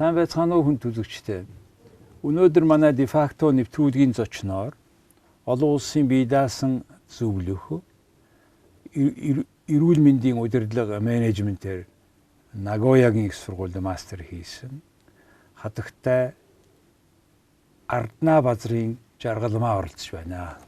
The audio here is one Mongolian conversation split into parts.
сайн байцгаана уу хүн төлөвчтэй. Өнөөдөр манай дефакто нэвтрүүлгийн зочноор олон улсын бие даасан зөвлөх эрүүл мэндийн удирдлага менежментээр Нагоягийн их сургуульд мастер хийсэн хатагтай Раднаабазарын Жаргалмаа оролцож байна.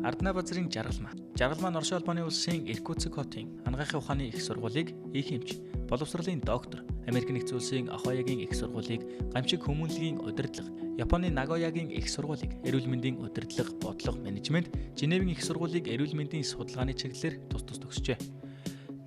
Раднаабазарын Жаргалмаа. Жаргалмаа нь Орос улбаны улсын Иркутск хотын анагаахын ухааны их сургуулийг их эмч, боловсролын доктор, Америк нэгдсэн улсын Ohioгийн их сургуулийг гамшиг хүмүүнлэгийн удирдлага, Японы Нагоягийн их сургуулийг эрүүл мэндийн удирдлага, бодлого, менежмент, Женевийн их сургуулийг эрүүл мэндийн судалгааны чиглэлээр тус төгсжээ.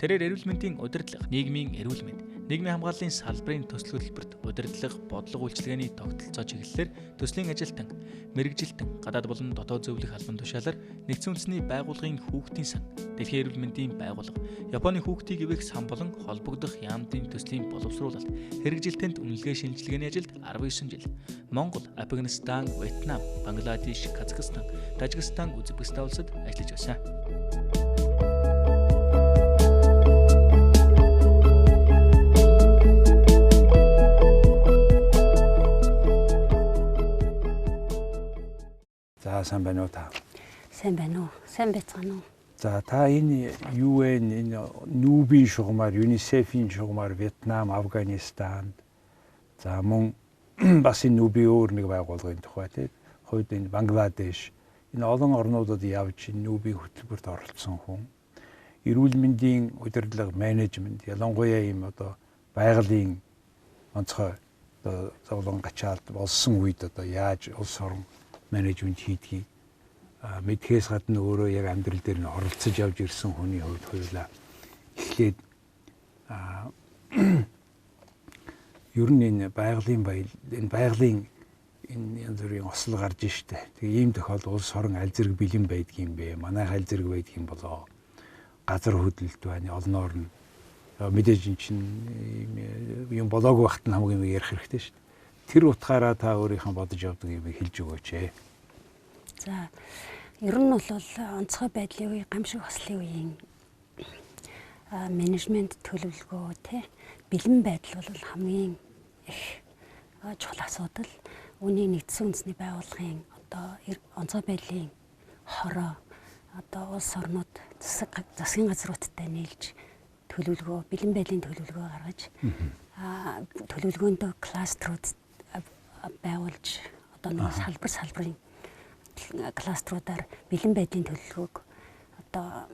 Тэрээр эрүүл мэндийн удирдлага, нийгмийн эрүүл мэнд, нийгмийн хамгааллын салбарын төсөл хөтөлбөрт удирдлага, бодлого үйлчилгээний тогтолцоо чиглэлээр төслийн ажилтан, мэрэгжилтэн, гадаад болон дотоод зөвлөх албан тушаалаар нэгдсэн үндэсний байгууллагын хүүхдийн сан, дэлхийн эрүүл мэндийн байгууллага, Японы хүүхдийг ивэх сан болон холбогдох яамдын төслийн боловсруулалт, хэрэгжилтэнд үнэлгээ шинжилгээний ажилд 19 жил, Монгол, Афганистан, Вьетнам, Бангладеш, Казахстан, Тажикстан, Узбекистан улсад ажиллаж байсан. За сайн байна уу та? Сайн байна уу? Сайн байцгаана уу? За та энэ UN энэ нүүбийн шугамар, UNICEF-ийн шугамар Вьетнам, Афганистан за мөн бас энэ нүүбийн өөр нэг байгууллагын тухай тийм хойд энэ Бангладеш энэ олон орнуудад явж нүүбийн хөтөлбөрт оролцсон хүн. Эрүүл мэндийн удирдлага менежмент ялангуяа ийм одоо байгалийн онцгой одоо зовлон гачаалт болсон үед одоо яаж улс орон менежмент хийдгийг мэдхээс гадна өөрөө яг амьдрал дээр нь оролцож явж ирсэн хүний хувьд хоёулаа эхлээд ер нь энэ байгалийн энэ янз бүрийн осол гарч штэ. Тэгээ ийм тохиолдолд улс орон аль зэрэг бэлэн байдгийн бэ? Манайх аль зэрэг байдгийн болоо? Газар хөдлөлт байна, олноор нь мэдээж чинь юм болоогүй багт нь хамгийн их ярих хэрэгтэй штэ. Тэр утгаараа та өөрийнхөө бодож явдаг юм хэлж өгөөч ээ. За ер нь бол онцгой байдлын үе, гамшиг ослын үеийн менежмент төлөвлөгөө тий бэлэн байдал бол хамгийн их чухал асуудал. Үүнийг нэгдсэн үндэсний байгууллагын одоо онцгой байдлын хороо одоо улс орнууд засгийн газруудтай нийлж төлөвлөгөө, бэлэн байдлын төлөвлөгөө гаргаж төлөвлөгөөндөө кластерууд байгуулж одоо нэг салбарын кластеруудаар бэлэн байдлын төлөвлөгөөг одоо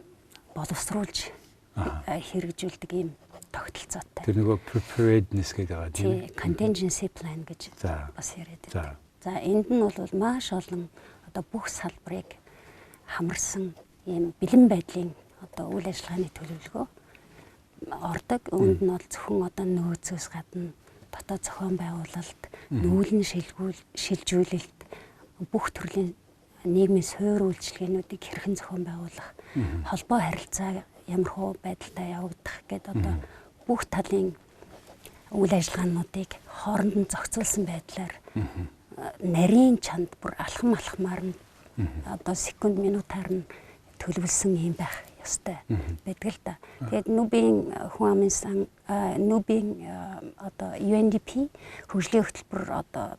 боловсруулж хэрэгжүүлдэг ийм тогтолцоотой. Тэр нөгөө preparedness гэдэг байгаа тийм contingency plan гэж бас яриад байдаг. За энд нь бол маш олон одоо бүх салбарыг хамарсан ийм бэлэн байдлын одоо үйл ажиллагааны төлөвлөгөө ордог. Үүнд нь бол зөвхөн одоо нөөцөөс гадна дотоод зохион байгуулалт, нүүлэн шилжүүлэлт, бүх төрлийн нийгмийн суурь үйлчилгээнүүдийг хэрхэн зохион байгуулах, холбоо харилцаа ямар хөө байдалтай явагдах гэдэг одоо бүх талын үйл ажиллагаануудыг хооронд нь зохицуулсан байдлаар нарийн чанд бүр алхамаар нь одоо секунд минутаар нь төлөвлөсөн юм байх ёстой байдаг л да. Тэгээд нүүбийн хүн амын сан нүүбийн одоо UNDP хөгжлийн хөтөлбөр одоо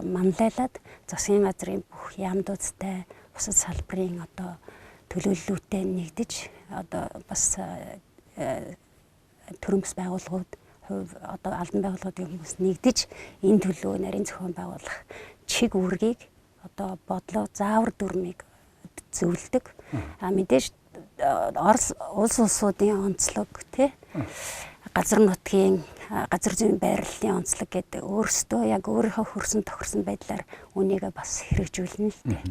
манлайлаад засгийн газрын бүх яамдуудтай бусад салбарын одоо төлөөллүүтэй нэгдэж одоо бас төрөмс байгууллагууд одоо албан байгууллагуудын хүмүүс нэгдэж энэ төлөө нарийн зохион байгуулах чиг үүргийг одоо бодлого заавар дүрмийг зөвлөдөг. Мэдээж улс улсуудын онцлог тий газар нутгийн газар зүйн байрлалын онцлог гэдэг өөрсдөө яг өөрийнхөө хөрсөн тохирсон байдлаар үнийг бас хэрэгжүүлнэ л дээ.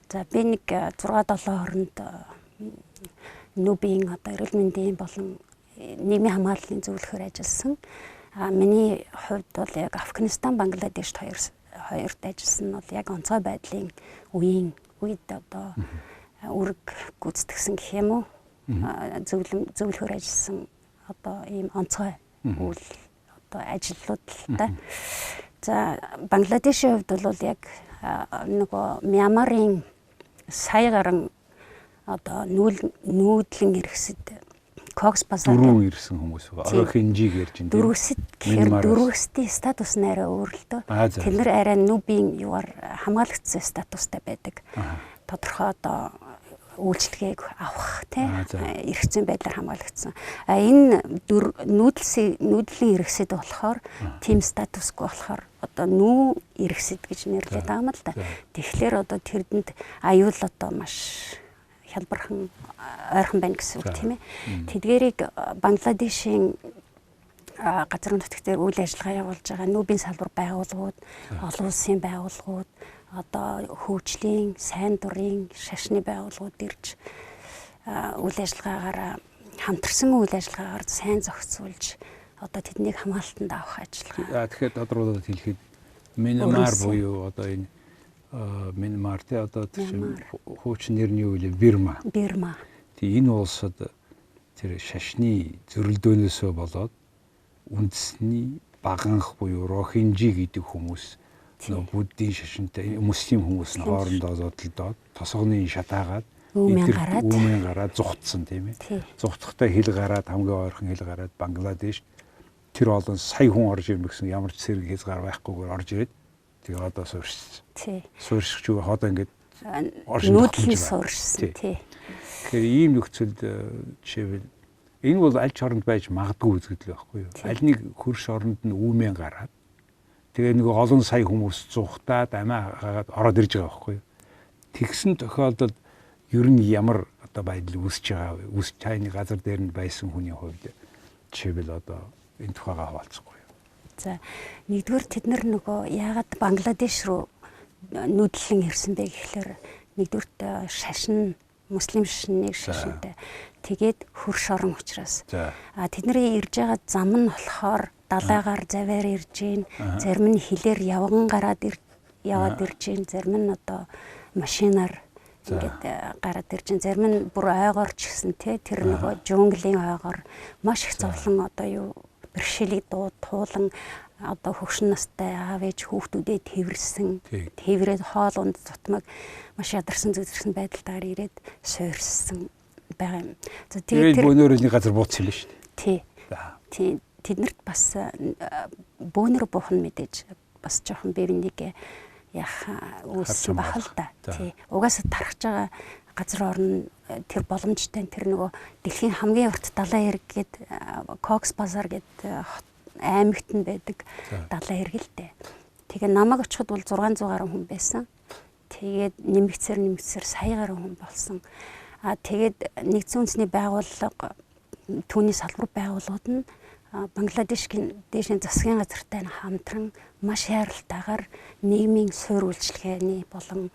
За би нэг 6-7 хооронд нүүбийн одоо эрүүл мэндийн болон нийгмийн хамгааллын зөвлөхөөр ажилласан. Миний хувьд бол яг Афганистан, Бангладешт хоёрт ажилласан нь бол яг онцгой байдлын үед одоо үрг гүйцэтгсэн гэх юм уу зөвлөхөөр ажилласан одоо ийм онцгой үйл одоо ажлууд л та. За Бангладешийн хувьд бол яг нөгөө Мьянмарын сая гарan одоо нүүдлэн эрхсэд Кокс базар дөрөв ирсэн хүмүүс байгаа. Орон хинжиг ярьж байна. Дөрөвсөд гэхээр дөрөвсдийн статус нь арай өөр л дөө. Тэд нар арай нүбийн юугаар хамгаалагдсан статустай байдаг. Тодорхой одоо үйлчлэгийг авах эрх зүйн байдлаар хамгаалагдсан. Энэ нүүдлийн эрхсэд болохоор team статусгүй болохоор одоо нүү эрхсэд гэж нэрлэдэг юм л да. Тэгэхээр одоо тэрдэнд аюул одоо маш хялбархан ойрхон байна гэсэн үг тийм ээ. Тэдгээрийг Бангладешийн газар нутгт дээр үйл ажиллагаа явуулж байгаа нүүбийн салбар байгууллагууд, олон улсын байгууллагууд, одоо хөгжлийн, сайн дурын, шашны байгууллагууд ирж үйл ажиллагаагаар хамтарсан үйл ажиллагаагаар сайн зохицуулж одоо тэднийг хамгаалтанд авах ажиллагаа. Тэгэхээр тодорхойлоод хэлэхэд Мянмар буюу одоо энэ Мянмар тэ одоо хуучин нэрний юу вэ? Бирма. Тэгээ энэ улсад тэр шашны зөрөлдөөнөөсөө болоод үндэсний баганх буюу рохинжи гэдэг хүмүүс буддийн шашинтай муслим хүмүүс нь хоорондоо зодтолдоод тосгоны шатаагаад үүмэн гараад зүхтсан тийм ээ. Зүхтахтай хил гараад хамгийн ойрхон хил гараад Бангладеш тэр олон сая хүн орж ирнэ гэсэн ямар ч зэрэг хязгаар байхгүйгээр орж ирээд тэгээ одоо суурьшсан. Суурьших ч одоо ингээд нүүдлийн суурьшсан тий. Тэгэхээр ийм нөхцөлд жишээлбэл энэ бол аль ч оронд байж магадгүй үзэгдэл байхгүй юу? Аль нэг хөрш оронд нь үүмэн гараад тэгээ нэг олон сая хүмүүс зүхтаад амиа хаагаад ороод ирж байгаа байхгүй юу? Тэгсэн тохиолдолд ер нь ямар одоо байдал үүсэж байгаа вэ? Үүсч тайны газар дээр нь байсан хүний хувьд жишээлбэл одоо энэ тухайгаа хаваалцахгүй юу? За нэгдүгээр тэд нар нөгөө яагаад Бангладеш руу нүүдлэн ирсэн бэ гэхлээр нэгдүгürt шашин муслим шашныг шашинтай тэгээд хөрш орон учраас тэдний ирж байгаа зам нь болохоор далайгаар заваар ирж гин зарим нь хилээр явган гараад яваад ирж гин зарим нь одоо машинаар ингээд гараад ирж гин зарим нь бүр ойгоор ч гэсэн тэр нөгөө жунглийн ойгоор маш их зовлон одоо юу бэрхшээлийг туулан одоо хөгшин настай аав ээж хүүхдүүдэд тэрсэн тэрвэрэд хоол унд зутмаг маш ядарсан зүгдэрсэн байдалтаар ирээд суурьсан байгаа юм. За тэгээд бөөнөрөний газар бууцсан л шүү дээ. Тий. Тэднэрт бас бөөнөр буухан мэдээж бас жоохон бивнийг яах үүссэн бахал та. Тий. Угаасаа тархаж байгаа газар орн тэр боломжтой тэр нөгөө дэлхийн хамгийн урт далайн эрг гээд Кокс базар гээд аймагт нь байдаг далайн эргэлтэй. Тэгээ намайг очиход бол 600 гаруй хүн байсан. Тэгээд нэмэгцээр сая гаруй хүн болсон. Тэгээд нэгдсэн үндэсний байгууллага түүний салбар байгууллагууд нь Бангладешийн дээшний засгийн газартай хамтран маш хайралтайгаар нийгмийн суурь үйлчилгээний болон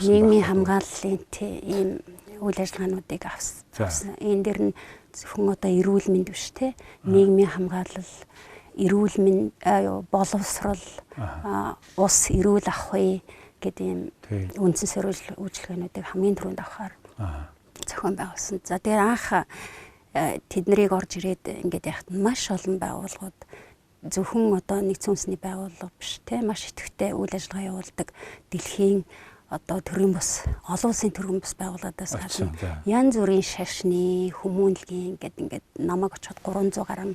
нийгмийн хамгааллын ийм үйл ажиллагаануудыг авсан. Энэ дэр нь зөвхөн одоо эрүүл мэнд биш те нийгмийн хамгаалал, эрүүл мэнд боловсрол, ус эрүүл авахыг гэдэг ийм үндсэн суурь үйлчилгээнүүдийг хамгийн түрүүнд авахар зохион байгуулсан. За тэгээ анх тэднийг орж ирээд ингээд яхад маш олон байгууллагууд зөвхөн одоо нэгдсэн үндэсний байгууллага биш те маш идэвхтэй үйл ажиллагаа явуулдаг дэлхийн одоо төрийн бас олон улсын төрийн бас байгууллагаас гадна янз бүрийн шашны хүмүүнлэгийн ингээд намайг очиход 300 гаруй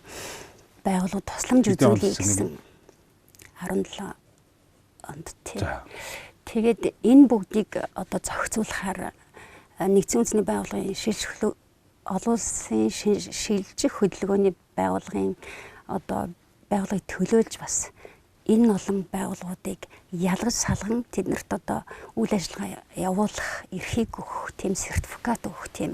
байгууллагууд тусламж үзүүлэе гэсэн 17 онд тий. Тэгээд энэ бүгдийг одоо зохицуулахаар нэгдсэн үндэсний байгууллагын шилжих олон улсын шилжих хөдөлгөөний байгууллагын одоо байгууллагыг төлөөлж бас энэ олон байгууллагуудыг ялгаж салган тэднэрт одоо үйл ажиллагаа явуулах эрхийг өгөх тийм сертификат өгөх тийм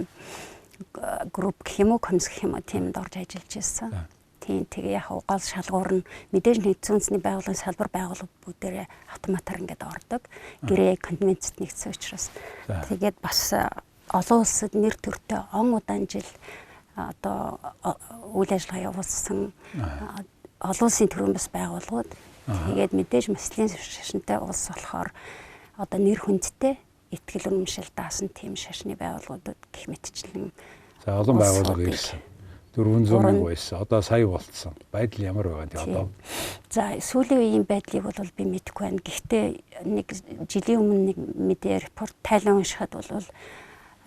групп гэх юм уу комисс гэх юм уу тиймд орж ажиллаж байсан. Тийм тэгээ яг гол шалгуур нь мэдээж нэгдсэн үндэсний байгууллагын салбар байгууллага бүгдээрээ автоматар ингээд ордог. Гэрээ конвенцэд нэгдсэн учраас тэгээд бас олон улсад нэр төртэй он удаан жил одоо үйл ажиллагаа явуулсан олон улсын төрийн бас байгууллагууд тэгээд мэдээж мөслийн шашинтай улс болохоор одоо нэр хүндтэй ихтгэл үнэмшил даасан тийм шашны байгууллагуудад гэх мэтчлэн за олон байгууллага ирсэн 400 мянга байсан одоо сая болцсон байдал ямар байгаа тийм одоо за сүүлийн үеийн байдлыг бол би мэдэхгүй байна гэхдээ нэг жилийн өмнө нэг мэдээ репорт тайлан уншихад бол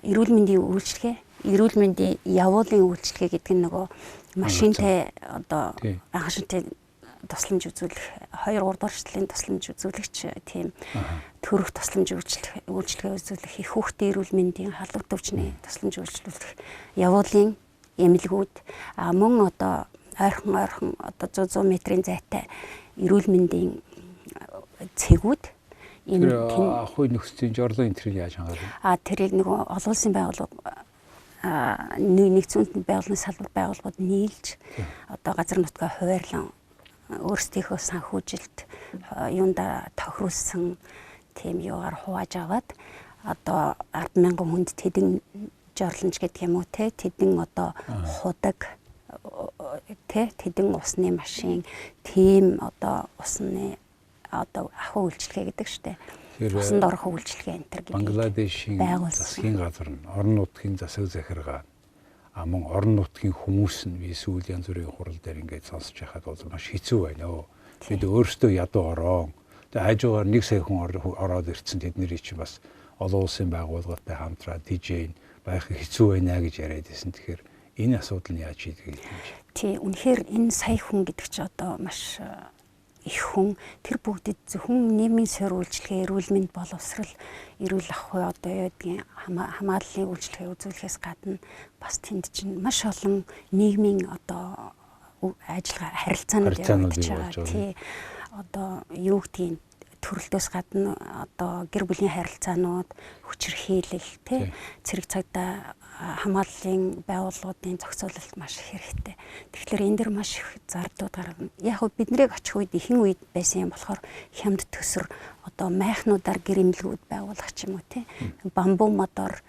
эрүүл мэндийн үйлчилгээ эрүүл мэндийн явуулын үйлчлэгээ гэдэг нь нөгөө машинтай одоо анхшинтай тусламж үзүүлэх 2 3 дуурчлалын тусламж үзүүлэгч тийм төрөх тусламж үйлчлэгээ үзүүлэх их хүүхдийн эрүүл мэндийн халуун төвчний тусламж үйлчлүүлэх явуулын эмнэлгүүд мөн одоо ойрхон одоо 100 метрийн зайтай эрүүл мэндийн цэгүүд ахуй нөхцөлийн жорлон энэ яаж хангах вэ? Тэрийг нөгөө олон улсын байгууллага нэгдсэн байгууллагын салбар байгууллагууд нийлж одоо газар нутгаа хуваарлан өөрсдийнхөө санхүүжилт юунда тохируулсан тийм юугаар хувааж аваад одоо 10,000 хүнд тэдэн жорлонч гэдэг юм уу те тэдэн одоо худаг те тэдэн усны машин тийм одоо усны одоо ахуй үйлчлэгээ гэдэг штэ. Усанд орох үйлчлэгээ энэ төр гэдэг. Бангладешийн засгийн газар нь орон нутгийн засаг захиргаа мөн орон нутгийн хүмүүс нь эсвэл янз бүрийн хурал дээр ингээд сонсож байхад бол маш хэцүү байна өө. Бид өөрсдөө ядуу ороо. Тэгээ хажуугаар 1 сая хүн ороод ирсэн тэдний чинь бас олон улсын байгууллагатай хамтраад дижейн байх хэцүү байна гэж яриад байсан. Тэгэхээр энэ асуудал нь яаж шийдэх юм бэ? Тий, үнэхээр энэ сая хүн гэдэг чинь одоо маш их хүн тэр бүгдэд зөвхөн нийгмийн суур үйлчлэгээ, эрүүл мэнд боловсрал, эрүүл ахуй одоо юу гэдгийг хамгааллын үйлчлэгээ үзүүлэхээс гадна бас тэнд чинь маш олон нийгмийн одоо ажиллагаа харилцаанууд явагдаж байгаа. Тий. Одоо юу гэдгийг төрөлтөөс гадна одоо гэр бүлийн харилцаанууд, хүчирхийлэл, тий, цэрэг цагдаа хамгааллын байгууллагуудын зохицуулалт маш их хэрэгтэй. Тэгэхээр энэ дэр маш их зардууд гарна. Яг хөө биднийг очих үед ихэнх үед байсан юм болохоор хямд төсөр одоо майхнуудаар гэр эмнэлгүүд байгуулах ч юм уу тий. Бамбуу модоор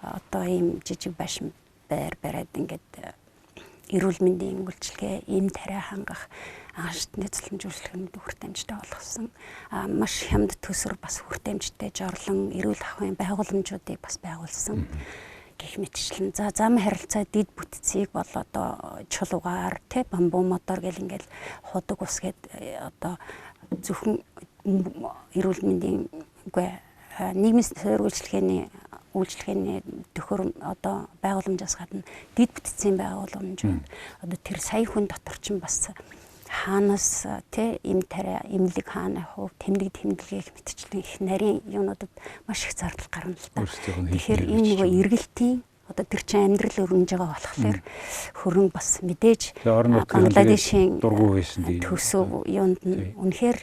одоо ийм жижиг башин бариад ингээд эрүүл мэндийн үйлчлэгээ, ийм тариа хангах анхшдны цэцлэмж үйлчлэгэнд хүртээмжтэй болгосон. Маш хямд төсөр бас хүртээмжтэй жорлон эрүүл ахуйн байгууламжуудыг бас байгуулсан. Гэх мэтчлэн за зам харилцаа дид бүтцийг бол одоо чулуугаар тий бамбуу мотор гэл ингээл худаг ус гээд одоо зөвхөн эрүүл мэндийн үгүй нийгмийн суур үйлчлэгээний төхөр одоо байгууламжаас гадна дид бүтцийн байгууламжууд одоо тэр сая хүн дотор ч бас хаанаас тий им тариа имлэг хаана хувь тэмдэглээх мэтчлэн их нарийн юунуудад маш их зардал гарна л та. Тэгэхээр энэ нөгөө эргэлтийн одоо тэр чинь амьдрал өрнөж байгаа болохоор хөрөнгө бас мэдээж Бангладешийн төсөв юунд нь үнэхээр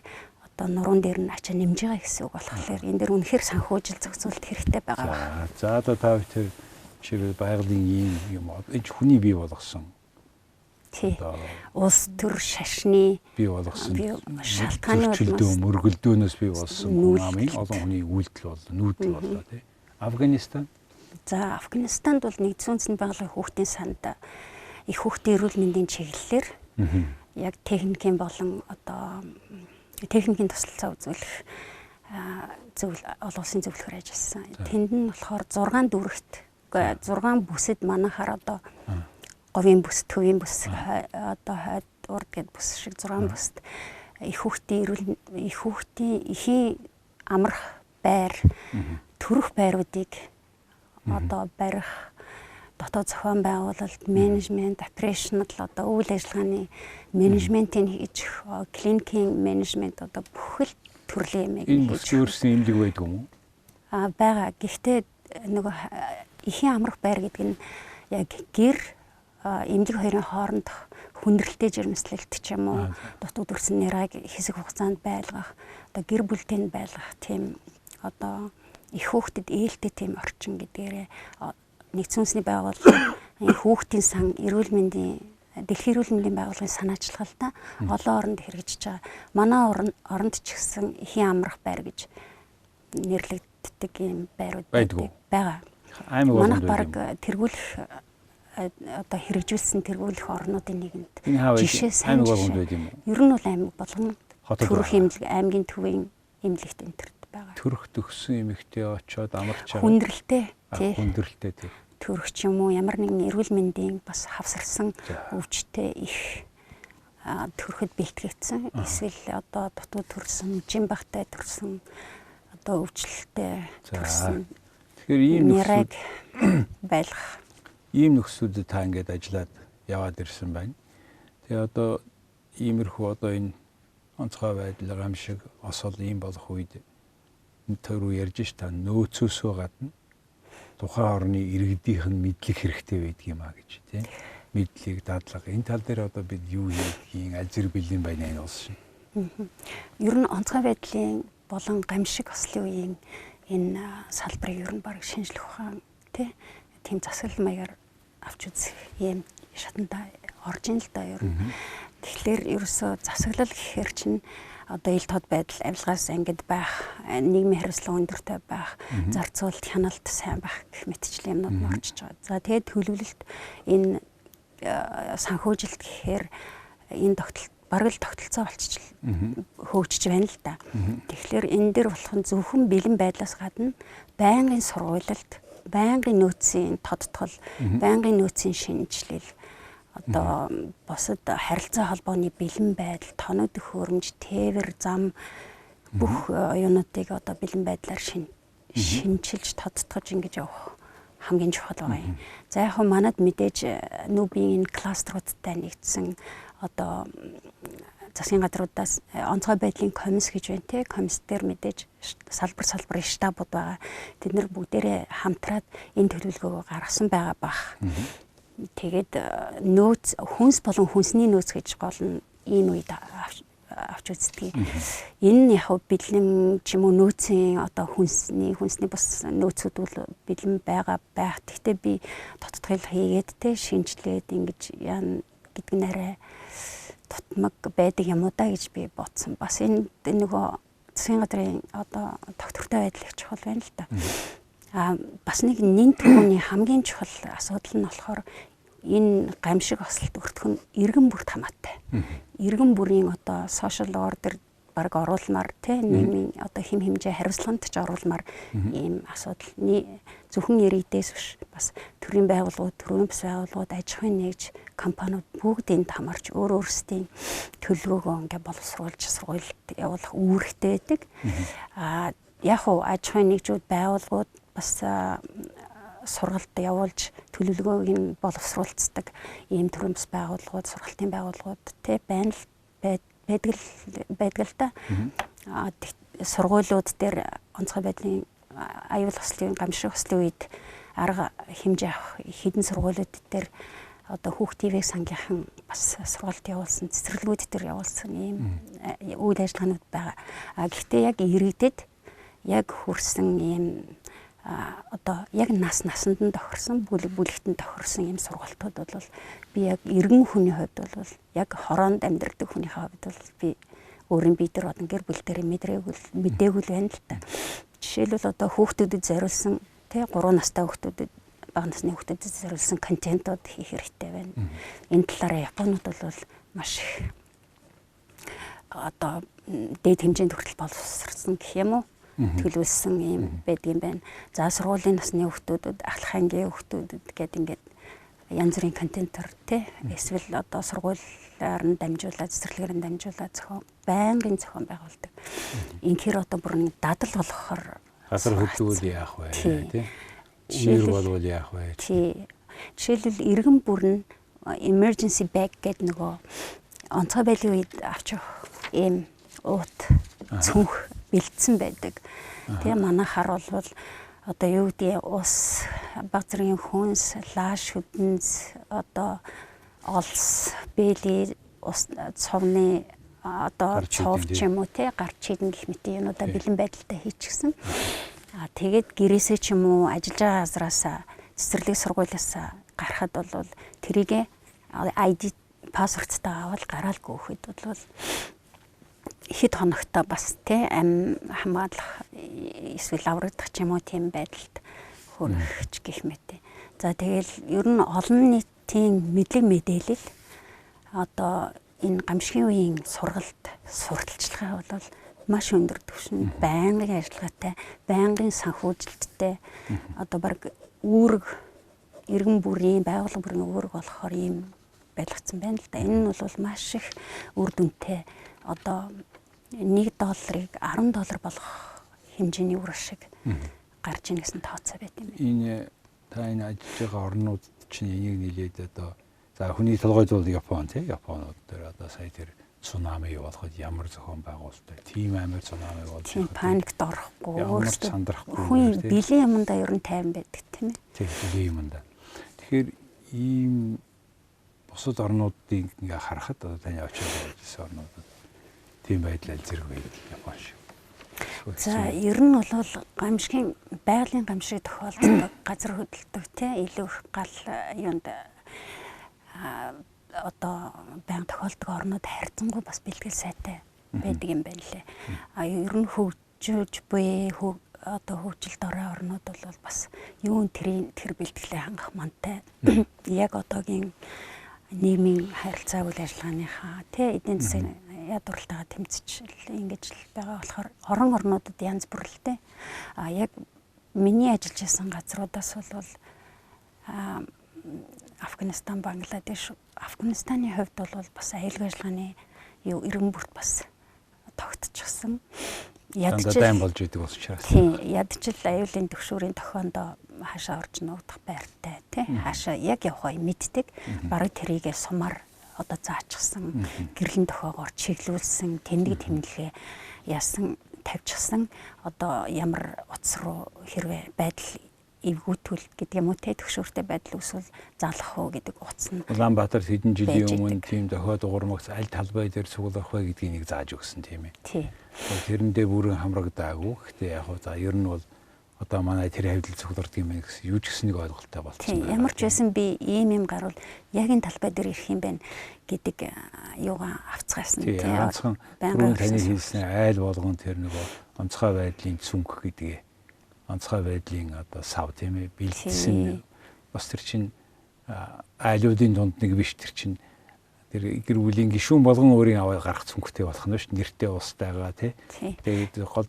одоо нуруунд дээр нь ачаа нэмж байгаа гэсэн үг болохоор энэ дэр үнэхээр санхүүжил зохицуулалт хэрэгтэй байгаа. За одоо та бүхэн чигээр байгалийн ийм юм энэ хүний бий болгосон. Тий. Улс төр шашны бий болгосон шалтгааны чөлдөө мөргөлдөөнөөс бий болсон хамгийн олон хүний үйлдэл бол нүүдэл боллоо тий. Афганистан. За Афганистанд бол нэгдсэн үндэсний байгууллагын хүүхдийн санд их хүүхдийн эрүүл мэндийн чиглэлээр яг техникийн болон одоо техникийн туслалцаа үзүүлэх олон улсын зөвлөхөр ажилласан. Тэнд нь болохоор 6 дүрэгт 6 бүсэд манайхаар одоо говийн бүс, төвийн бүс, одоо хойд урд гэд бүс шиг 6 бүсд их хүүхдийн эхийн амрах байр, төрөх байруудыг одоо барих, дотоод зохион байгуулалт, менежмент, операшнл одоо үйл ажиллагааны менежментийг хийж, клиникийн менежмент одоо бүх л төрлийн юм хийж өөрсдийн эмнэлэг байдаг юм уу? Бага. Гэхдээ нөгөө эхийн амрах байр гэдэг нь яг гэр эмнэлэг хоёрын хоорондох хүндрэлтэй жирэмслэлт ч юм уу дутуу дүрсэн нэрийг хэсэг хугацаанд байлгах одоо гэр бүлтэйг байлгах тийм одоо их хүүхдэд ээлтэй тийм орчин гэдгээрээ нэгдсэн үндэсний байгууллага хүүхдийн сан эрүүл мэндийн дэлхийн эрүүл мэндийн байгууллагын санаачлагалтай олон оронд хэрэгжиж байгаа. Манай оронд ч гэсэн эхийн амрах байр гэж нэрлэгддэг юм байрууд байгаа. Манайх баг тэргүүлэх одоо хэрэгжүүлсэн тэргүүлэх орнуудын нэгэнд жишээ сайн жишээ. Ер нь бол аймаг болгон төрөх эмнэлэг аймгийн төвийн эмнэлэгт энтерт байгаа. Төрөх төгссөн эмэгтэй очоод амарч байгаа. Хүндрэлтэй тий. Хүндрэлтэй тий. Төрөх ч юм уу ямар нэгэн эрүүл мэндийн бас хавсарсан өвчтэй их төрөхөд бэлтгэгдсэн. Эсвэл одоо дутуу төрсөн, жин багтай төрсөн одоо өвчлөлтэй төрсөн. Тэгэхээр ийм нэрийг байлгах. ийм нөхцөлд та ингээд ажиллаад яваад ирсэн байна. Тэгээ одоо иймэрхүү одоо энэ онцгой байдал, гамшиг, осол ийм болох үед төрөө ярьж та нөөцөөсөө гадна тухайн орны иргэдийнх нь мэдлэх хэрэгтэй байдаг юм а гэж тийм. Мэдлэг, дадлага энэ тал дээр одоо бид юу хийх, аль зэрэг бэлэн байна энэ улс шин. Ер нь онцгой байдлын болон гамшиг ослын үеийн энэ салбарыг ер нь баг шинжлэх ухаан тийм засаглал маягаар авч үзэх юм шатанда орж ийн л да ер нь. Тэгэхээр ерөөсөө засаглал гэхээр чинь одоо ил тод байдал авилгаас ангид байх, нийгмийн хариуцлага өндөртэй байх, зарцуулалт хяналт сайн байх гэх мэтчлийн юмнууд орчиж байгаа. За тэгээд төлөвлөлт энэ санхүүжилт гэхээр энэ бараг л тогтолцоо болчихл хөгжиж байна л да. Тэгэхээр энэ дээр болох нь зөвхөн бэлэн байдлаас гадна байнгын сургуулилт, байнгын нөөцийн тодотгол, байнгын нөөцийн шинжилэл, одоо бусад харилцаа холбооны бэлэн байдал, тоног төхөөрөмж, тээвэр, зам бүх юунуудыг одоо бэлэн байдлаар шинжилж тодтогч ингэж явах хамгийн чухал байгаа юм. За яг хөө манад мэдээж нүүбийн энэ кластеруудтай нэгдсэн одоо засгийн газруудаас онцгой байдлын комисс гэж байна те. Комисс дээр мэдээж салбарын штабууд байгаа. Тэд нар бүгдээрээ хамтраад энэ төлөвлөгөөгөө гаргасан байгаа бах. Тэгээд нөөц хүнс болон хүнсний нөөц гэж гол нь энэ үед авч үздэг. Энэ нь яг бэлэн ч юм уу нөөцийн одоо хүнсний бас нөөцүүд бол бэлэн байгаа байх. Гэхдээ би тодотгол хийгээд те шинжилээд ингэж яа гэдэг нь арай тутмаг байдаг юм уу да гэж би бодсон. Бас энэ нөгөө засгийн газрын одоо тогтвортой байдал их чухал байна л да. Бас нэг нэн түүний хамгийн чухал асуудал нь болохоор энэ гамшиг ослолт өртөх нь иргэн бүрт хамаатай. Иргэн бүрийн одоо social order баг оруулмаар тий нийгмийн одоо хэм хэмжээ хариуцлаганд ч оруулмаар ийм асуудал зөвхөн иргэдээс биш бас төрийн байгууллагууд, төрийн бас байгууллагууд, аж ахуйн нэгж компаниуд бүгд энд хамаарч өөр өөрсдийн төлөвлөгөөгөө ингээ боловсруулж сургуульд явуулах үүрэгтэй байдаг. Яг уу аж ахуйн нэгжүүд, байгууллагууд бас сургалт явуулж төлөвлөгөөг нь боловсруулцдаг ийм төрлийн бас байгууллагууд, сургалтын байгууллагууд тий байдаг л да. Сургуулиуд дээр онцгой байдлын аюул ослын, гамшиг ослын үед арга хэмжээ авах хэдэн сургуулиуд дээр одоо хүүхдийн сангийнхан бас сургалт явуулсан, цэцэрлэгүүд дээр явуулсан ийм үйл ажиллагаанууд байгаа. Гэхдээ яг иргэдэд яг хүрсэн ийм одоо яг насанд нь тохирсон, бүлэгтэн тохирсон ийм сургалтууд бол би яг иргэн хүний хувьд бол яг хороонд амьдардаг хүнийхээ хувьд бол би өөрийн бие дээр гэр бүл дээр мэдээгүй байна л та. Жишээлбэл одоо хүүхдүүдэд зориулсан тий 3 настай хүүхдүүдэд бага насны хүүхдүүдэд зориулсан контентууд хийх хэрэгтэй байна. Энэ талаараа Японууд бол маш их одоо дээд хэмжээнд хүртэл боловсрсон гэх юм уу? Төлөвлөсөн юм байдаг юм байна. За сургуулийн насны хүүхдүүдэд, ахлах ангийн хүүхдүүдэд гэдэг ингээд янз бүрийн контентор тий эсвэл одоо сургуулиар нь дамжуулаад, цэцэрлэгээр нь дамжуулаад байнгын зохион байгуулдаг. Инхээр одоо бүр нэг дадал болохоор газар хөдлөвөл яах вэ тий? Үеэр болвол яах вэ? Тий. Жишээлбэл иргэн бүр нь emergency bag гэдэг нөгөө онцгой байдлын үед авч явах ийм уут цүнх бэлдсэн байдаг. Тэгээ манайхаар бол одоо юу гэдэг ус, баг зэргийн хүнс, лааш хөдөнс, одоо олс, бэлий, ус цовны одоо цов ч юм уу те гарч идэх гэх мэт юмудаа бэлэн байдалтай хийчихсэн. Тэгээд гэрээсээ ч юм уу ажиллаж байгаа газараасаа цэцэрлэг сургуулиас гарахад бол тэрийг ID паспорттай аваад гараал гөөхөд бол хэд хоногтой бас тий хамгаалах эсвэл аврагдах ч юм уу тийм байдалд хүрэх гэх мэт. За тэгэл ер нь олон нийтийн мэдлэг мэдээлэл одоо энэ гамшигын үеийн сурталчилгаа бол маш өндөр түвшин байнгын ажиллагаатай, байнгын санхүүжилттэй одоо баг үүрэг иргэн бүрийн байгууллага бүрийн үүрэг болохоор ийм байлгацсан байна л да. Энэ нь бол маш их үр дүнтэй одоо $1 $10 болох хэмжээний үр ашиг гарч ийн гэсэн тооцоо байт юм байна. Энэ та энэ ажиллаж байгаа орнууд чинь энийг нийлээд одоо за хүний толгойд бол Япон тий Японууд дээр одоо сая тэр цунами болоход ямар зохион байгуулалттай тийм амар цунами болж байгаа. Паникт орохгүй өөрсдөө сандрахгүй. Хүн бэлэн юмдаа ер нь тайван байдаг тийм ээ. Тийм бэлэн юмдаа. Тэгэхээр ийм бусад орнуудыг ингээ харахад одоо таны очиж байсан орнуудад тийм байдал зэрэг байдаг Япон шиг. За ер нь бол гамшигын байгалийн гамшиг тохиолддог газар хөдөлдөг те илүү их гал юунд одоо байнга тохиолддог орнууд харьцангуй бас бэлтгэл сайтай байдаг юм байна лээ. Ер нь хөгжиж буй одоо хөгжилд орой орнууд бол бас юун тэр бэлтгэлээ хангах мантай. Яг одоогийн нийгмийн харилцаа үйл ажиллагааныхаа тий эдийн засгийн ядуурлалтайгаа тэмцэж ингэж л байгаа болохоор орон орнуудад янз бүр л дээ. Яг миний ажиллаж байсан газруудаас бол Афганистан, Бангладеш, Афганистаны хувьд бол бас аюулгүй ажиллагааны иргэн бүрт бас тогтчихсон. Ядчил болж идэг бас учраас. Тийм, ядчил аюулын төвшүүрийн тохиондоо хаашаа орж нуугдах байртай тий хаашаа яг явахыг мэддэг. Бараг тэрийгээ сумаар одоо заачихсан, гэрлэн тохиогоор чиглүүлсэн, тэнэг тэмнэлгээ яасан тавьчихсан. Одоо ямар утас руу хэрвээ байдал эвгүүтүүл гэдэг юм уу те төгшөөртэй байдал үүсвэл залах уу гэдэг утас нь. Улаанбаатар хэдэн жилийн өмнө тийм дохиод уурмагц аль талбай дээр цуглах вэ гэдгийг нэг зааж өгсөн тийм ээ. Тий. Тэрэндээ бүрэн хамрагдаагүй. Гэхдээ яг хоо за ер нь бол одоо манай тэр хавьдал цугларддаг юм гэсэн юу ч гэсэн нэг ойлголттой болчихсон байна. Ямар ч байсан би ийм гарвал яг энэ талбай дээр ирэх юм байна гэдэг юугаа авцгаасан тийм. Ганцхан түрүүн таны хэлсэн айл болгон тэр нөгөө онцгой байдлын цүнх гэдгээ онцгой байдлын одоо сав тийм ээ бэлдсэн бас тэр чинь айлуудын дунд нэг биш тэр чинь тэр гэр бүлийн гишүүн болгон өөрийн аваад гарах цүнхтэй болох нь шүү дээ нэртэй устайгаа тий. Тэгээд гол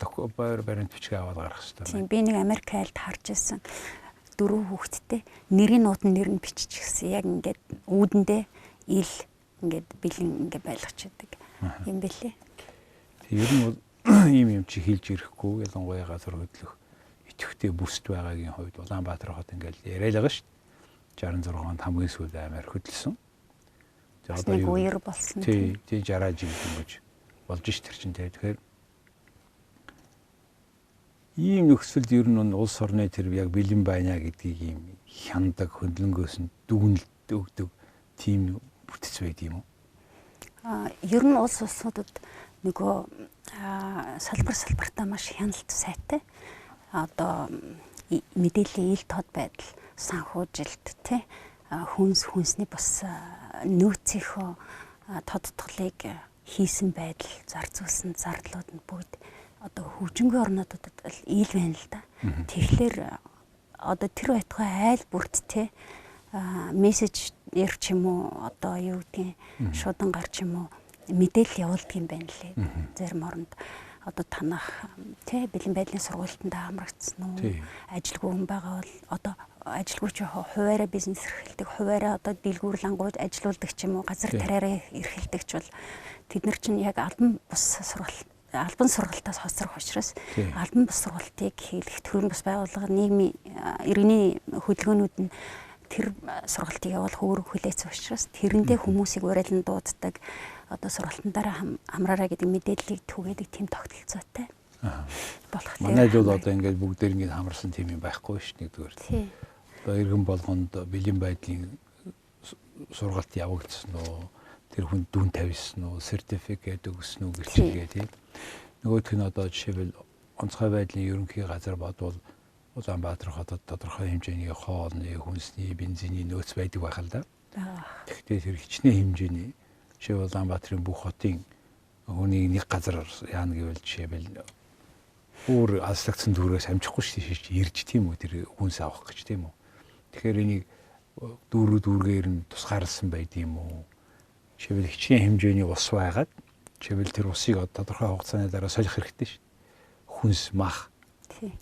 баримт бичгээ аваад гарах хэрэгтэй. Тийм би нэг Америк айлд харж ирсэн 4 хүүхэдтэй нэрийн нуудан нэр нь биччихсэн яг ингээд үүдэндээ ил ингээд бэлэн ингээд байлгач байдаг юм бэлээ. Тэг ер нь бол ийм юм чи хэлж ирэхгүй ялангуяа газар хөдлөх идэвхтэй бүсд байгаагийн хувьд Улаанбаатар хот ингээд яриад байгаа шүү дээ. 66 онд хамгийн сүүлд амар хөдөлсөн. Одоо юу үеэр болсон тийм 60 жил ингэж болж ш тэр чинь тэгэхээр ийм нөхцөлд ер нь улс орны тэр яг бэлэн байна гэдгийг ийм хяндаг хөндлөнгөөс нь дүгнэлт өгдөг тийм бүтц байд юм уу? Ер нь улс улсуудад нөгөө салбартаа маш хяналт сайтай. Одоо мэдээллийн ил тод байдал, санхүүжилт тий хүнсний бас нөөцийнхөө тодотголыг хийсэн байдал, зарцуулсан зарлууд нь бүгд одоо хөгжингүй орнуудад ил байна л да. Тэгэхээр одоо тэр байтугай айл бүрт те мессежээр ч юм уу одоо юу гэдгийг шудан гарч юм уу мэдээлэл явуулдаг юм байна лээ. Зарим оронд одоо танах те бэлэн байдлын сургалтанд хамрагдсан уу? Ажилгүй хүн байгаа бол одоо ажилгүйч хуваараа бизнес эрхэлдэг, хуваараа одоо дэлгүүрлангуйд ажилуулдаг ч юм уу, газар тариараа эрхэлдэг ч бол тэд нар чинь яг албан сургалтаас хоцрох учраас албан бус сургалтыг хийх төрийн бас байгууллага нийгмийн иргэний хөдөлгөөнүүд нь тэр сургалтыг явуулах өөр хүлээсэн учраас тэрэндээ хүмүүсийг урайлан дууддаг одоо сургалтандаараа хамраараа гэдэг мэдээллийг түгээдэг тийм тогтолцоотой болох. Манайд бол одоо ингээд бүгдээр ингээд хамарсан тийм юм байхгүй шүү нэгдүгээр. Одоо иргэн болгонд бэлэн байдлын сургалт явагдсан уу, тэр хүн дүн тавьсан уу, сертификат өгсөн үү гэрчилгээ тийм. Нөгөөх нь одоо жишээлбэл онцгой байдлын ерөнхий газар бодвол Улаанбаатар хотод тодорхой хэмжээний хоолны, хүнсний, бензиний нөөц байдаг байх л да. Гэхдээ тэр хичнээн хэмжээний жишээ Улаанбаатарын бүх хотын хүний нэг газар яана гэвэл жишээлбэл өөр алслагдсан дүүрээс амжихгүй шүү дээ ирж тийм үү тэр хүнс авах гэж тийм үү. Тэгэхээр энийг дүүргээр нь тусгаарласан байд юм уу? Жишээлбэл хичнээн хэмжээний ус байгаад жишээлбэл тэр усыг тодорхой хугацааны дараа солих хэрэгтэй шүү дээ. Хүнс мах.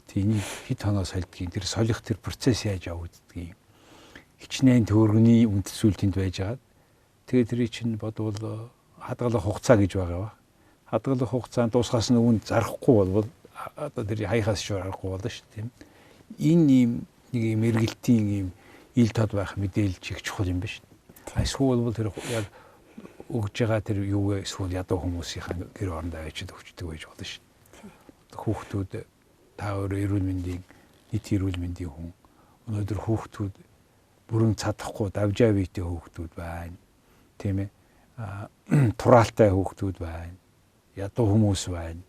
Тэнийг хэд хоноо сольдгийг тэр солих тэр процесс яаж явагддгийг хичнээн төөргөний үндэслэл тэнд байж байгаа. Тэгээд тэрий чинь бодвол хадгалах хугацаа гэж байгаа ба. Хадгалах хугацаанд дуусгаас нь үүнд зарахгүй бол одоо тэр хаяхаас шуурахгүй болно шүү дээ тийм. Энэ ийм нэг юм эргэлтийн юм ил тод байх мэдээлж их чухал юм биш. Эсвэл бол тэр яг өгж байгаа тэр юу вэ эсвэл ядуу хүмүүсийн гэр орондоо ажид өвчдөг байж болно шүү. Хүүхдүүд та өөрөө эрүүл мэндийн нийт эрүүл мэндийн хүн. Өнөөдөр хүүхдүүд бүрэн цадахгүй давжаа биетэй хүүхдүүд байна. Тийм ээ. Тураалтай хүүхдүүд байна. Ядуу хүмүүс байна.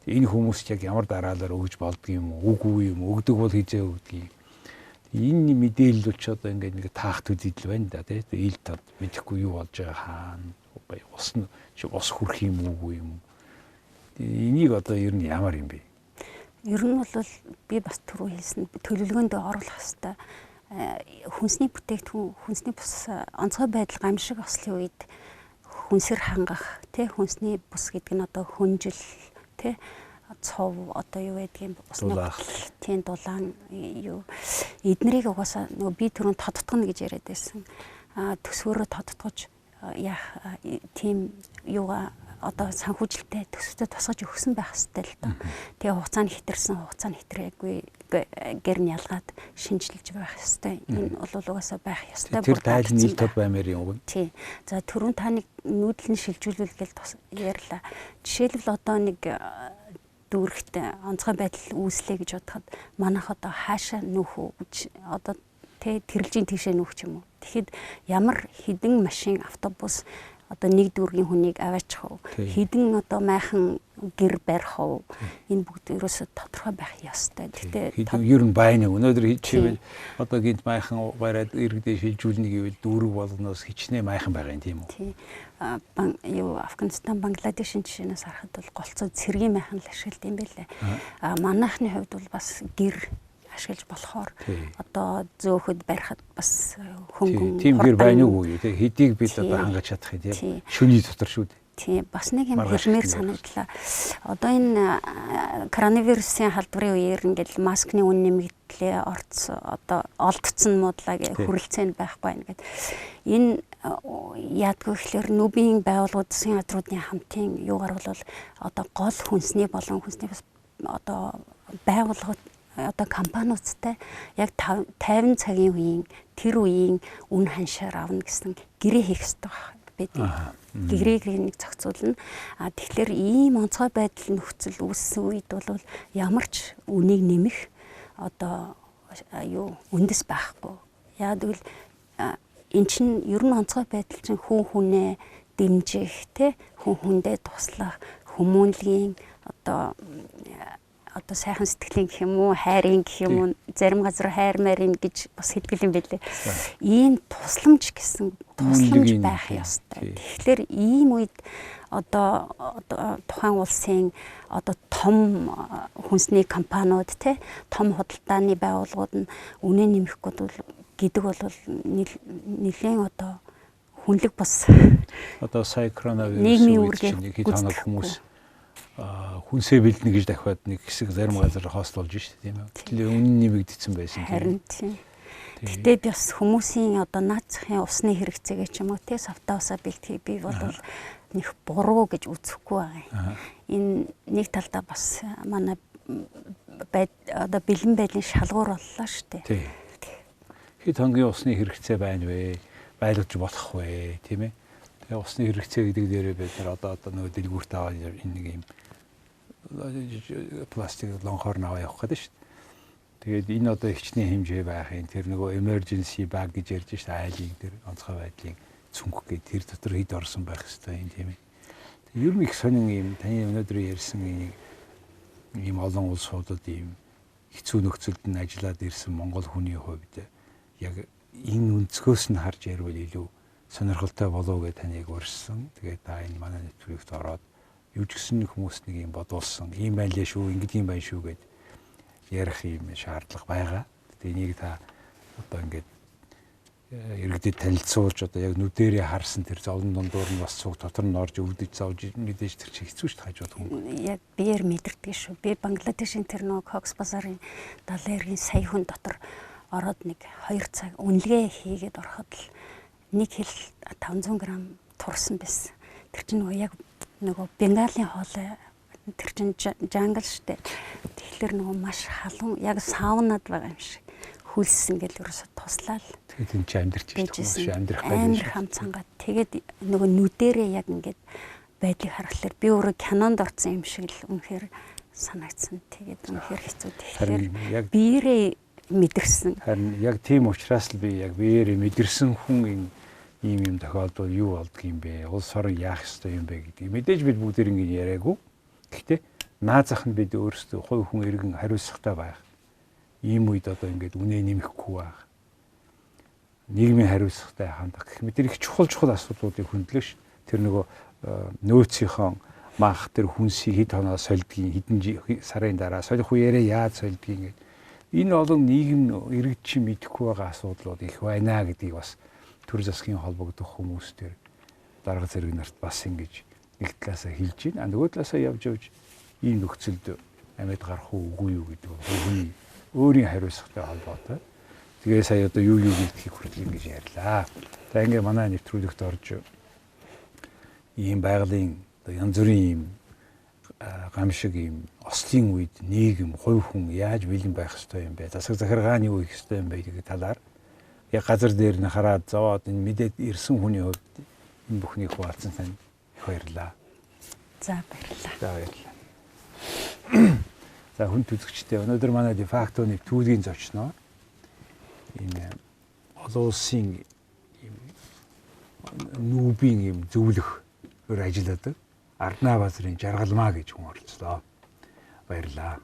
Энэ хүмүүст яг ямар дараалал өгж болдго юм уу? Үгүй юм. Өгдөг бол хизээ өгдөг юм. Энэ мэдээлэл ч одоо ингээд нэг таах төдийдл байна да тийм. Ил тод мэдэхгүй юу болж байгаа хаана ус хүрх юм уугүй юм. Энийг одоо ер нь ямар юм бэ? Ер нь бол би бас түрүү хэлсэн төлөвлөгөөнд оруулах хэвээр хүнсний бүтээгдэхүүн хүнсний бус онцгой байдал гамшиг ослын үед хүнсэр хангах тий хүнсний бус гэдэг нь одоо хүнжил тий цов одоо юу гэдгийг усны тийм дулаан юу эднэрийг угаасаа нөгөө би түрүүн тодотгоно гэж яриад байсан. Төсвөрөө тодотгож яах тийм юугаа одоо санхүүжилттэй төсөвтэй тусгаж өгсөн байх хэрэгтэй л доо. Тэгээ хугацаа нь хэтэрсэн, хугацаа нь хэтэрээгүй гэр нь ялгаад шинжилж байх ёстой. Энэ бол угаасаа байх ёстой. Тэр тайлбар нийл тод баймаар юм уу? Тий. За түрүүн та нэг нүүдэл нь шилжүүлүүлгээл ярьлаа. Жишээлбэл одоо нэг дүүрэгт онцгой байдал үүслэе гэж бодоход манайх одоо хаашаа нүүх үү гэж одоо тэрэлжийн тийшээ нүүх ч юм уу. Тэгэхэд ямар хідэн машин автобус одоо нэг дүүргийн хүнийг аваачих уу хідэн одоо майхан гэр барих уу энэ бүгд ерөөсө тодорхой байх ёстой. Гэхдээ ер нь байна өнөөдөр хичээвэл одоо гинт майхан бариад иргэдээ шилжүүлнэ гэвэл дүүрэг болгоноос хичнээн майхан байгаа юм тийм үү? Тий. Юу Афганистан, Бангладешийн жишээнээс харахад бол голцоо цэргийн майхан л ашиглад юм байлээ. Манайхны хувьд бол бас гэр ашиглаж болохоор одоо зөөхөд барихад бас хөнгөн тийм гэр байна уу тий хэдийг бид одоо хангаж чадах юм тийм шүний дотор шүү дээ. Тийм бас нэг юм хэлмээр санагдлаа. Одоо энэ коронавирусын халдварын үеэр ингээл маскны үн нэмэгдлээ одоо олдцсон муудлаа гэх хүрэлцээнд байхгүй байна гэдэг. Энэ яадгүй ихлээр нүбийн байгууллагын газруудын хамтын юугаар бол одоо гол хүнсний болон хүнсний бас одоо байгууллагууд одоо компаниудтай яг 50 цагийн үеийн тэр үеийн үн ханшаар авна гэсэн гэрээ хийх хэрэгтэй байдаг. Гэрийг нэг зохицуулна. Тэгэхээр ийм онцгой байдал нөхцөл үүссэн үед бол ямар ч үнийг нэмэх одоо юу үндэс байхгүй. Яг л эн чинь ер нь онцгой байдал чинь хүн хүнээ дэмжих те хүн хүндээ туслах хүмүүнлэгийн одоо сайхан сэтгэлийн гэх юм уу, хайрын гэх юм уу, зарим газар хайр марийн гэж бас хэлдэг юм байлээ. Ийм тусламж гэсэн тусламж байх ёстой. Тэгэхээр ийм үед одоо тухайн улсын одоо том хүнсний компаниуд те том худалдааны байгууллагууд нь үнэ нэмэхгүй гэдэг бол нэлээд одоо хүнлэг бас одоо сая коронавирус нэг хэд хоног хүмүүс хүнсээ бэлдэнэ гэж дахиад нэг хэсэг зарим газар хостолж штэ тийм үү. Тэгэхээр үнэн нэмэгдсэн байсан тийм. Харин тийм. Гэтэ бас хүмүүсийн одоо наацхийн усны хэрэгцээгээ ч юм уу те савта усаа бэлтгэх би бол нэг буруу гэж үзэхгүй байгаа юм. Энэ нэг талдаа бас манай одоо бэлэн байдлын шалгуур боллоо штэ. Тийм. Хэд хоногийн усны хэрэгцээ байна вэ? Байлгаж болох вэ? Тийм ээ. Тэгээ усны хэрэгцээ гэдэг дээрээ бид нар одоо нөгөө дэлгүүрт аваад энэ нэг юм пластик лонхоор наваа явах гэдэг шүү дээ. Тэгээд энэ одоо хичнээн хэмжээ байх юм. Тэр нөгөө emergency bag гэж ярьж шүү дээ. Айлын тэр онцгой байдлын цүнх гэдэг тэр дотор хэд орсон байх хэрэгтэй юм тийм ээ. Тэгээд ер нь их сонин юм таны өнөөдөр ярьсан ийм олон улсуудад ийм хэцүү нөхцөлд нь ажиллаад ирсэн Монгол хүний хувьд яг энэ өнцгөөс нь харж ярил илүү сонирхолтой болов уу гэж таныг урьсан. Тэгээд та энэ манай нэвтрүүлэгт ороод юу ч гэсэн хүмүүс нэг юм бодуулсан. Ийм байлээ шүү, ингэдэг юм байна шүү гэд ярих юм шаардлага байгаа. Тэгээд энийг та одоо ингээд иргэдэд танилцуулж одоо яг нүдэрээ харсан тэр зовлон дундуур нь бас цуг дотор нь орж өвдөж зовж мэдээж тэр чинь хэцүү шүү хажууд хүн. Яг биеэр мэдэрдэг шүү. Би Бангладешийн тэр нөгөө Коксбазарын 70 эргийн сая хүн дотор ороод нэг 2 цаг үнэлгээ хийгээд ороход л нэг хил 500 г турсан байсан. Тэр чинь нөгөө Бенгалийн хоолой тэр чинь жангл штэ. Тэгэхээр нөгөө маш халуун яг саунад байгаа юм шиг. хүлсэн гэл ерөөсө туслаад. Тэгээд энэ чи амьдрч ирсэн амьдрах амар хам цангаад тэгээд нөгөө нүдэрээ яг ингээд байдлыг харахаар би өөрөө кинонд орсон юм шиг л үнэхээр санагдсан. Тэгээд үнэхээр хэцүү. Тэгэхээр биеэрээ мэдэрсэн. Харин яг тийм учраас л би яг биеэрээ мэдэрсэн хүн ийм тохиолдол юу болдг юм бэ? Улс орон яах ёстой юм бэ гэдэг. Мэдээж бид бүгд ингэ яриаггүй. Гэхдээ наазах нь бид өөрсдөө хувь хүн иргэн хариуцлагатай байх. Ийм үед одоо ингээд үнэ нэмэхгүй байх. Нийгмийн хариуцлагатай хандах гэх мэт их чухал асуудлуудыг хөндлөн ш. Тэр нөгөө нөөцийнхөө маах тэр хүнсийг хэд хоноо сольдгийн хэдэн сарын дараа солих үеэрээ яаж сольдгийн гэдэг. Энэ олон нийгэм иргэд чинь мэдэхгүй байгаа асуудлууд их байна гэдгийг бас төр засгийн холбогдох хүмүүс төр дарга зэрэг нарт бас ингэж нэг талаасаа хэлж байна. Нөгөө талаасаа явж ийм нөхцөлд амьд гарах уугүй юу гэдэг хүний өөрийн хариуцлагатай холбоотой. Тэгээ сая одоо юу гэдгийг хүртэл ингэж ярьлаа. За ингээ манай нэвтрүүлэгт орж ийм байгалийн янз бүрийн ийм гамшиг ийм ослын үед нийгэм хувь хүн яаж бэлэн байх ёстой юм бэ? Засаг захиргааны юу хийх ёстой юм бэ гэдэг талаар яг газар дээр нь хараад зовоод энэ мэдээд ирсэн хүний хувьд энэ бүхнийг хуваалцсан танд баярлалаа. За баярлалаа. За баярлалаа. За хүн түзэгчтэй өнөөдөр манай дефактоны түүлгийн зочноо энэ олон улсын нүүбийн ийм зөвлөх өр ажилладаг Раднаабазарын Жаргалмаа гэж хүн оролцлоо. Баярлалаа.